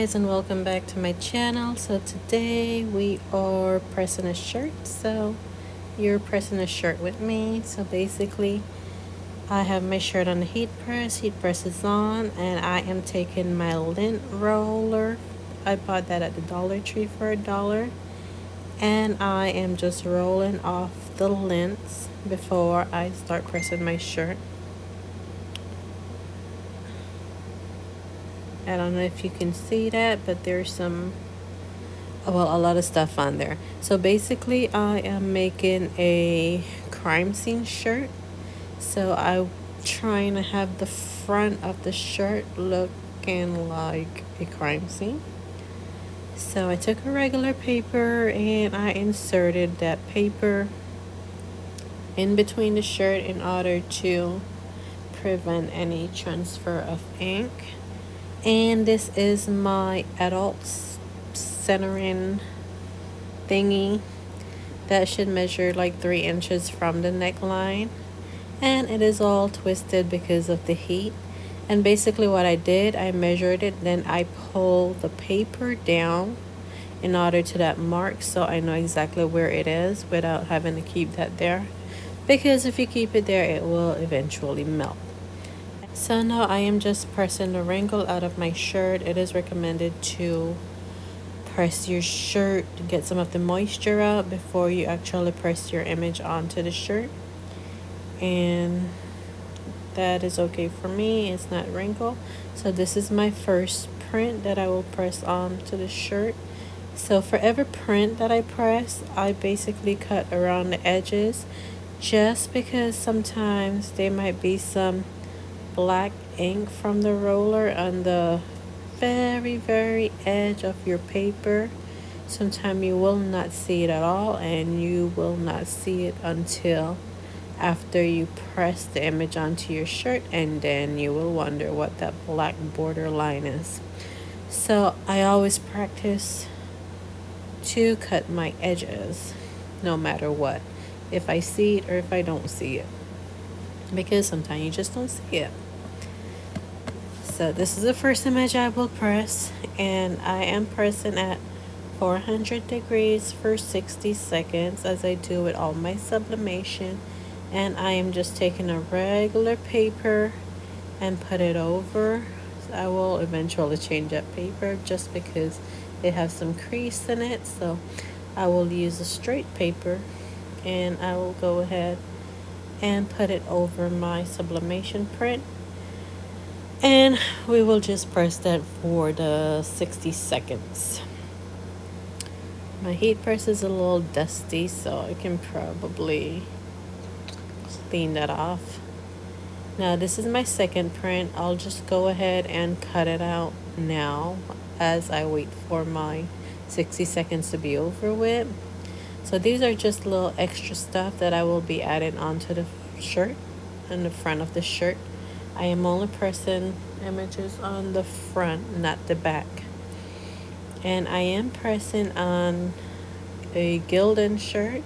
guys, and welcome back to my channel. So today we are pressing a shirt. So you're pressing a shirt with me. So basically I have my shirt on the heat press is on, and I am taking my lint roller. I bought that at the Dollar Tree for $1, and I am just rolling off the lints before I start pressing my shirt. I don't know if you can see that, but there's a lot of stuff on there. So basically I am making a crime scene shirt. So I'm trying to have the front of the shirt looking like a crime scene. So I took a regular paper and I inserted that paper in between the shirt in order to prevent any transfer of ink. And this is my adult centering thingy that should measure like 3 inches from the neckline, and it is all twisted because of the heat. And basically what I did, I measured it, then I pulled the paper down in order to that mark, so I know exactly where it is without having to keep that there, because if you keep it there it will eventually melt. So now I am just pressing the wrinkle out of my shirt. It is recommended to press your shirt to get some of the moisture out before you actually press your image onto the shirt. And that is okay for me. It's not wrinkled. So this is my first print that I will press onto the shirt. So for every print that I press, I basically cut around the edges, just because sometimes there might be some black ink from the roller on the very edge of your paper. Sometimes you will not see it at all, and you will not see it until after you press the image onto your shirt, and then you will wonder what that black border line is. So I always practice to cut my edges no matter what, if I see it or if I don't see it, because sometimes you just don't see it. So this is the first image I will press, and I am pressing at 400 degrees for 60 seconds as I do with all my sublimation. And I am just taking a regular paper and put it over. So I will eventually change that paper just because it has some crease in it, so I will use a straight paper, and I will go ahead and put it over my sublimation print, and we will just press that for the 60 seconds. My heat press is a little dusty, so I can probably clean that off. Now this is my second print. I'll just go ahead and cut it out now as I wait for my 60 seconds to be over with. So these are just little extra stuff that I will be adding onto the shirt and the front of the shirt. I am only pressing images on the front, not the back. And I am pressing on a Gildan shirt,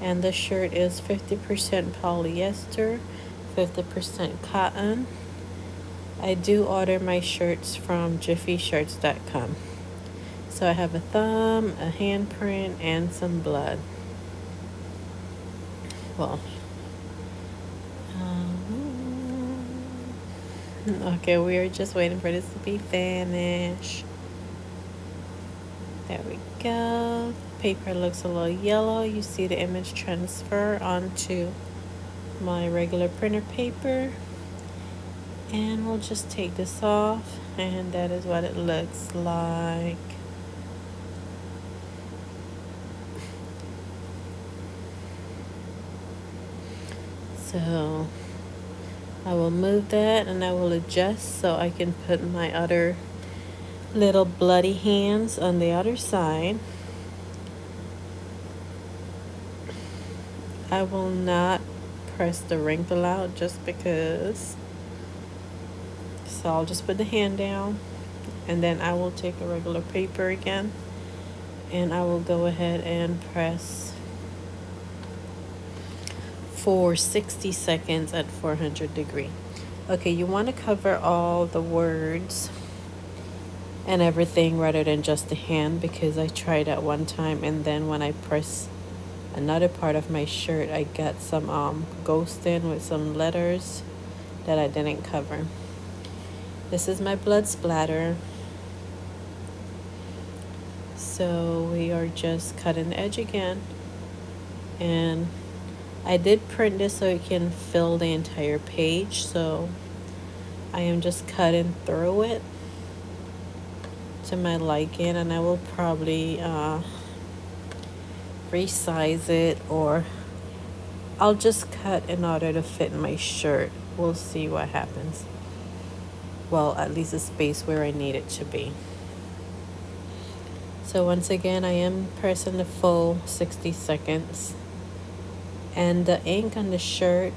and the shirt is 50% polyester, 50% cotton. I do order my shirts from jiffyshirts.com. So I have a thumb, a handprint, and some blood. Well, okay, we are just waiting for this to be finished. There we go. Paper looks a little yellow. You see the image transfer onto my regular printer paper. And we'll just take this off, and that is what it looks like. So I will move that, and I will adjust so I can put my other little bloody hands on the other side. I will not press the wrinkle out just because. So I'll just put the hand down, and then I will take a regular paper again, and I will go ahead and press for 60 seconds at 400 degrees. Okay, you want to cover all the words and everything rather than just the hand, because I tried at one time and then when I press another part of my shirt I got some ghosting with some letters that I didn't cover. This is my blood splatter. So we are just cutting the edge again, and I did print this so it can fill the entire page, so I am just cutting through it to my liking, and I will probably resize it, or I'll just cut in order to fit my shirt. We'll see what happens. Well, at least the space where I need it to be. So once again, I am pressing the full 60 seconds. And the ink on the shirt,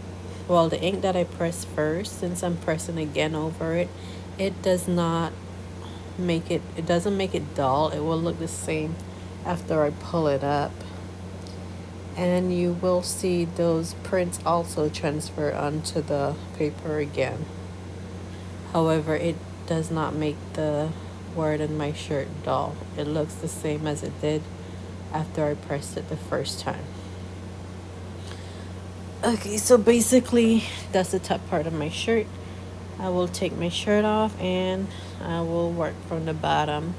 well, the ink that I pressed first, since I'm pressing again over it, it doesn't make it dull. It will look the same after I pull it up. And you will see those prints also transfer onto the paper again. However, it does not make the word in my shirt dull. It looks the same as it did after I pressed it the first time. Okay, so basically that's the top part of my shirt. I will take my shirt off and I will work from the bottom,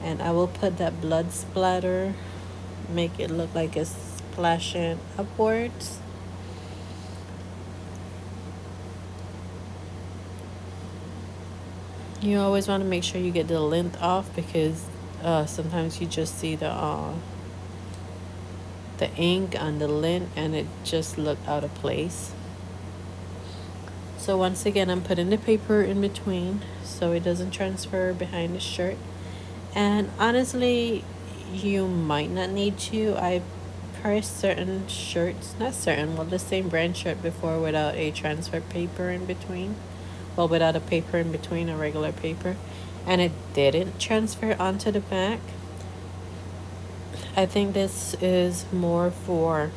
and I will put that blood splatter, make it look like it's splashing upwards. You always want to make sure you get the length off, because sometimes you just see the ink on the lint and it just looked out of place. So once again, I'm putting the paper in between so it doesn't transfer behind the shirt. And honestly, you might not need to. I pressed certain shirts, not certain, well, the same brand shirt before without a transfer paper in between. Well, without a paper in between, a regular paper, and it didn't transfer onto the back. I think this is more for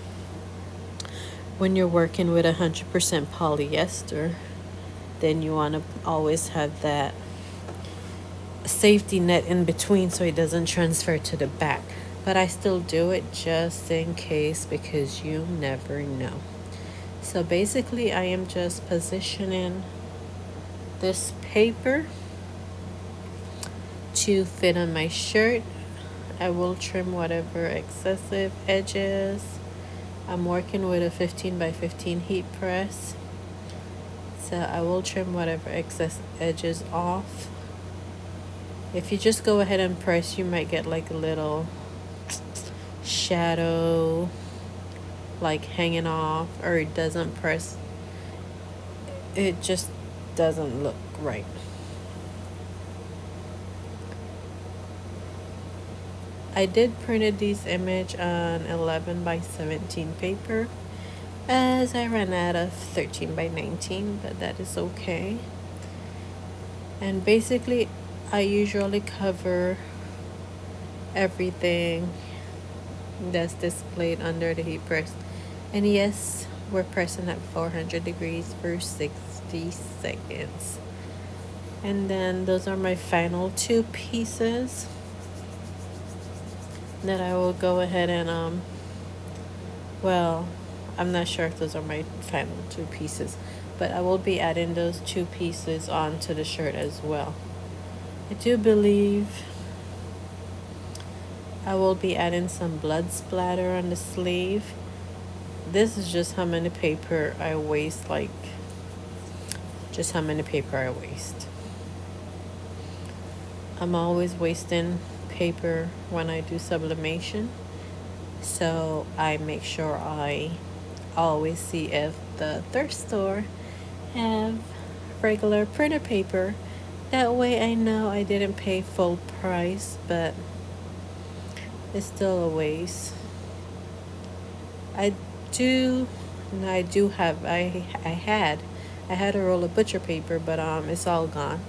when you're working with 100% polyester, then you want to always have that safety net in between so it doesn't transfer to the back. But I still do it just in case, because you never know. So basically I am just positioning this paper to fit on my shirt. I will trim whatever excessive edges. I'm working with a 15 by 15 heat press, so I will trim whatever excess edges off. If you just go ahead and press, you might get like a little shadow like hanging off, or it doesn't press. It just doesn't look right. I did printed these image on 11 by 17 paper, as I ran out of 13 by 19, but that is okay. And basically I usually cover everything that's displayed under the heat press. And yes, we're pressing at 400 degrees for 60 seconds. And then those are my final two pieces that I will go ahead and well, I'm not sure if those are my final two pieces, but I will be adding those two pieces onto the shirt as well. I do believe I will be adding some blood splatter on the sleeve. This is just how many paper I waste, like just how many paper I waste. I'm always wasting paper when I do sublimation, so I make sure I always see if the thrift store have regular printer paper. That way I know I didn't pay full price, but it's still a waste. I had a roll of butcher paper, but it's all gone.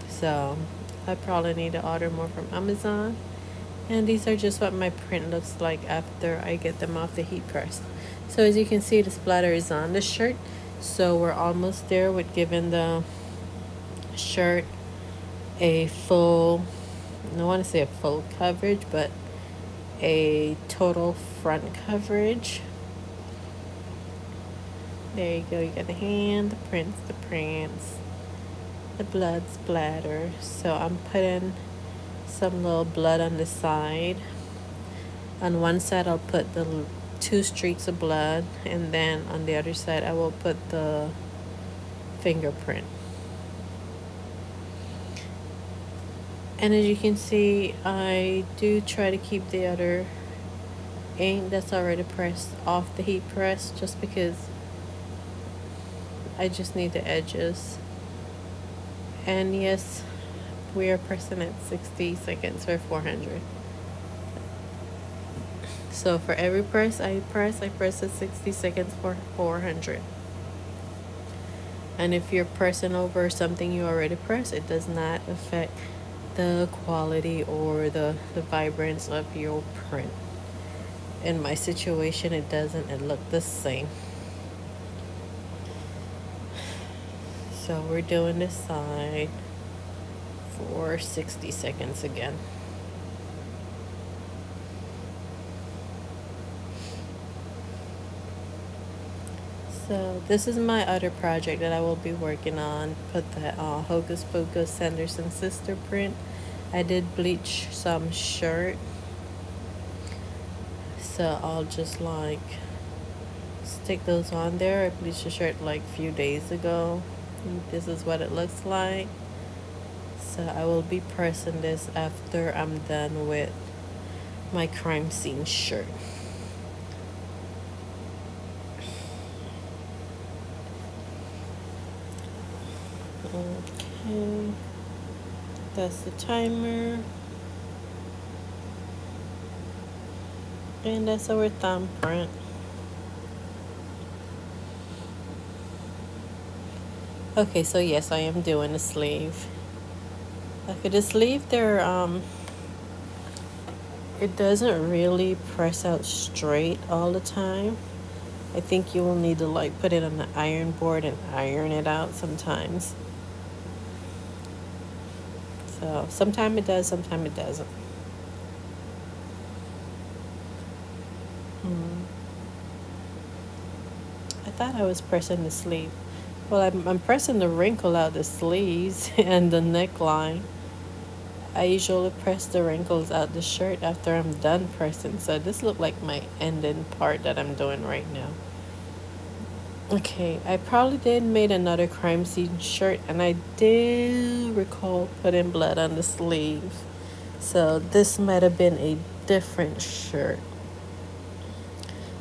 So I probably need to order more from Amazon. And these are just what my print looks like after I get them off the heat press. So as you can see, the splatter is on the shirt. So we're almost there with giving the shirt a full, I don't want to say a full coverage, but a total front coverage. There you go. You got the hand, the prints, the blood splatter. So I'm putting some little blood on the side. On one side, I'll put the two streaks of blood, and then on the other side, I will put the fingerprint. And as you can see, I do try to keep the other ink that's already pressed off the heat press, just because I just need the edges. And yes, we are pressing at 60 seconds for 400. So for every press I press at 60 seconds for 400. And if you're pressing over something you already pressed, it does not affect the quality or the vibrance of your print. In my situation, it doesn't. It looked the same. So we're doing this side for 60 seconds again. So this is my other project that I will be working on. Put that Hocus Pocus Sanderson sister print. I did bleach some shirt. So I'll just like stick those on there. I bleached the shirt like a few days ago. This is what it looks like. So I will be pressing this after I'm done with my crime scene shirt. Okay, that's the timer. And that's our thumbprint. Okay, so yes, I am doing the sleeve. Okay, the sleeve there, it doesn't really press out straight all the time. I think you will need to like put it on the iron board and iron it out sometimes. So sometimes it does, sometimes it doesn't. I thought I was pressing the sleeve. Well, I'm pressing the wrinkle out the sleeves and the neckline. I usually press the wrinkles out the shirt after I'm done pressing. So this look like my ending part that I'm doing right now. Okay, I probably did made another crime scene shirt, and I did recall putting blood on the sleeve. So this might have been a different shirt.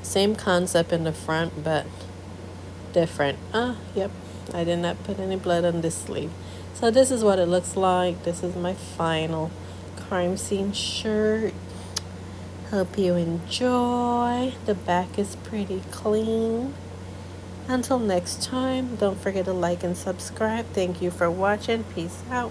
Same concept in the front, but different. Yep, I did not put any blood on this sleeve. So this is what it looks like. This is my final crime scene shirt. Hope you enjoy. The back is pretty clean. Until next time, don't forget to like and subscribe. Thank you for watching. Peace out.